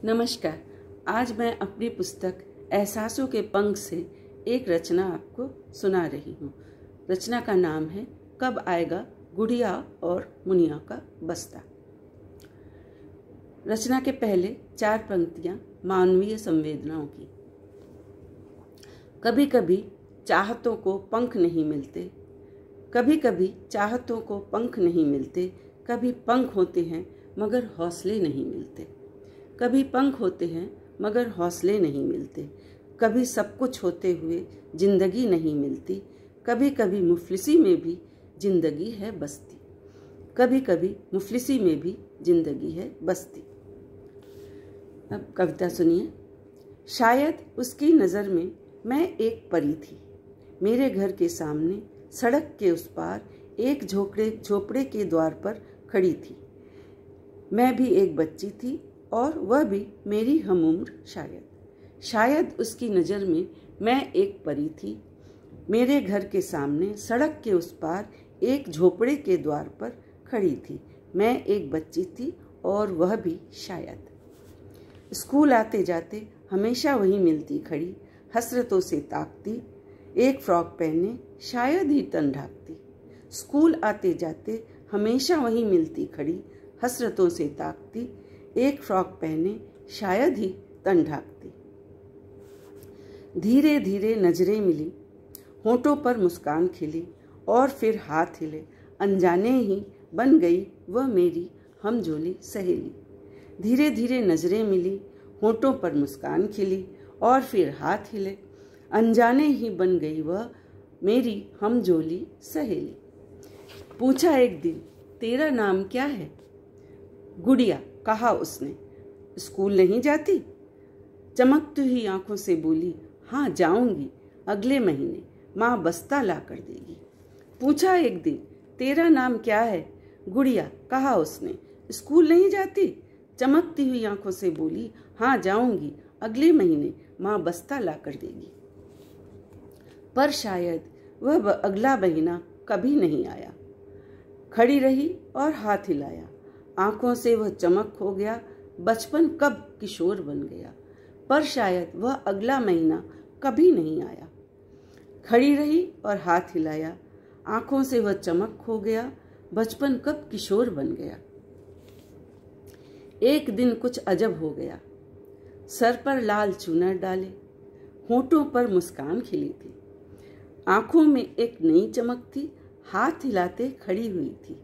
नमस्कार। आज मैं अपनी पुस्तक एहसासों के पंख से एक रचना आपको सुना रही हूँ। रचना का नाम है कब आएगा गुड़िया और मुनिया का बस्ता। रचना के पहले 4 पंक्तियाँ मानवीय संवेदनाओं की। कभी कभी चाहतों को पंख नहीं मिलते, कभी कभी चाहतों को पंख नहीं मिलते, कभी पंख होते हैं मगर हौसले नहीं मिलते, कभी पंख होते हैं मगर हौसले नहीं मिलते, कभी सब कुछ होते हुए जिंदगी नहीं मिलती, कभी कभी मुफलिसी में भी जिंदगी है बस्ती, कभी कभी मुफलिसी में भी जिंदगी है बस्ती। अब कविता सुनिए। शायद उसकी नज़र में मैं एक परी थी, मेरे घर के सामने सड़क के उस पार एक झोपड़े के द्वार पर खड़ी थी। मैं भी एक बच्ची थी और वह भी मेरी हमउम्र। शायद उसकी नज़र में मैं एक परी थी, मेरे घर के सामने सड़क के उस पार एक झोपड़े के द्वार पर खड़ी थी। मैं एक बच्ची थी और वह भी शायद। स्कूल आते जाते हमेशा वही मिलती खड़ी, हसरतों से ताकती, एक फ्रॉक पहने शायद ही तन ढाकती। स्कूल आते जाते हमेशा वही मिलती खड़ी, हसरतों से ताकती, एक फ्रॉक पहने शायद ही तन ढाकती। धीरे धीरे नजरें मिली, होठों पर मुस्कान खिली और फिर हाथ हिले, अनजाने ही बन गई वह मेरी हमजोली सहेली। धीरे धीरे नजरें मिली, होठों पर मुस्कान खिली और फिर हाथ हिले, अनजाने ही बन गई वह मेरी हमजोली सहेली। पूछा एक दिन, तेरा नाम क्या है? गुड़िया, कहा उसने। स्कूल नहीं जाती? चमकती हुई आंखों से बोली, हाँ जाऊंगी, अगले महीने माँ बस्ता ला कर देगी। पूछा एक दिन, तेरा नाम क्या है? गुड़िया, कहा उसने। स्कूल नहीं जाती? चमकती हुई आंखों से बोली, हाँ जाऊंगी, अगले महीने माँ बस्ता ला कर देगी। पर शायद वह अगला महीना कभी नहीं आया। खड़ी रही और हाथ हिलाया, आंखों से वह चमक खो गया, बचपन कब किशोर बन गया। पर शायद वह अगला महीना कभी नहीं आया। खड़ी रही और हाथ हिलाया, आंखों से वह चमक खो गया, बचपन कब किशोर बन गया। एक दिन कुछ अजब हो गया, सर पर लाल चूनर डाले, होठों पर मुस्कान खिली थी, आंखों में एक नई चमक थी, हाथ हिलाते खड़ी हुई थी।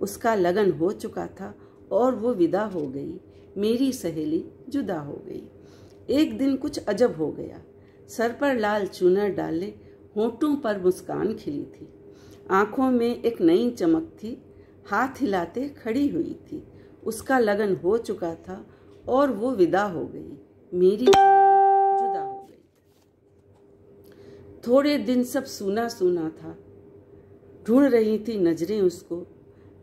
उसका लगन हो चुका था और वो विदा हो गई, मेरी सहेली जुदा हो गई। एक दिन कुछ अजब हो गया, सर पर लाल चूनर डाले, होठों पर मुस्कान खिली थी, आंखों में एक नई चमक थी, हाथ हिलाते खड़ी हुई थी। उसका लगन हो चुका था और वो विदा हो गई, मेरी सहेली जुदा हो गई। थोड़े दिन सब सूना सूना था, ढूंढ रही थी नजरें उसको,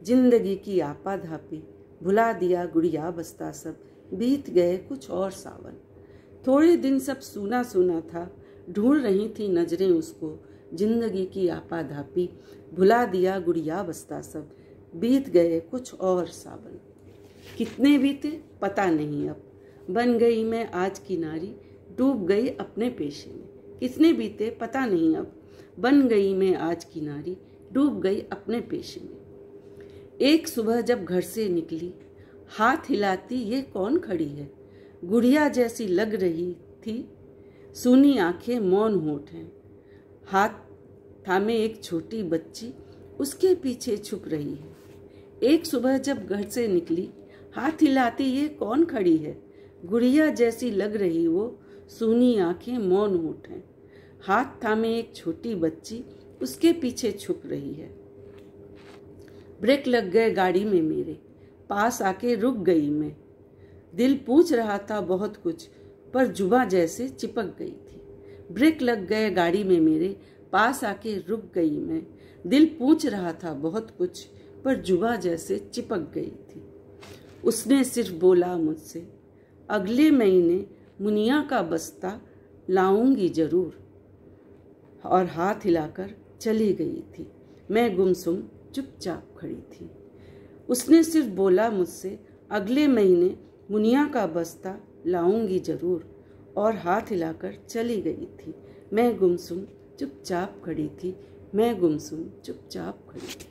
जिंदगी की आपाधापी, भुला दिया गुड़िया बस्ता सब, बीत गए कुछ और सावन। थोड़े दिन सब सूना सूना था, ढूंढ रही थी नजरें उसको, जिंदगी की आपाधापी, भुला दिया गुड़िया बस्ता सब, बीत गए कुछ और सावन। कितने बीते पता नहीं अब, बन गई मैं आज की नारी, डूब गई अपने पेशे में। कितने बीते पता नहीं अब, बन गई मैं आज की नारी, डूब गई अपने पेशे में। एक सुबह जब घर से निकली, हाथ हिलाती ये कौन खड़ी है? गुड़िया जैसी लग रही थी, सूनी आंखें मौन होठ हैं, हाथ थामे एक छोटी बच्ची उसके पीछे छुप रही है। एक सुबह जब घर से निकली, हाथ हिलाती ये कौन खड़ी है? गुड़िया जैसी लग रही वो, सूनी आंखें मौन होठ हैं, हाथ थामे एक छोटी बच्ची उसके पीछे छुप रही है। ब्रेक लग गए गाड़ी में मेरे, पास आके रुक गई मैं, दिल पूछ रहा था बहुत कुछ पर जुबां जैसे चिपक गई थी। ब्रेक लग गए गाड़ी में मेरे, पास आके रुक गई मैं, दिल पूछ रहा था बहुत कुछ पर जुबां जैसे चिपक गई थी। उसने सिर्फ बोला मुझसे, अगले महीने मुनिया का बस्ता लाऊंगी जरूर, और हाथ हिलाकर चली गई थी। मैं गुमसुम चुपचाप खड़ी थी। उसने सिर्फ बोला मुझसे, अगले महीने मुनिया का बस्ता लाऊंगी जरूर, और हाथ हिलाकर चली गई थी। मैं गुमसुम चुपचाप खड़ी थी, मैं गुमसुम चुपचाप खड़ी थी।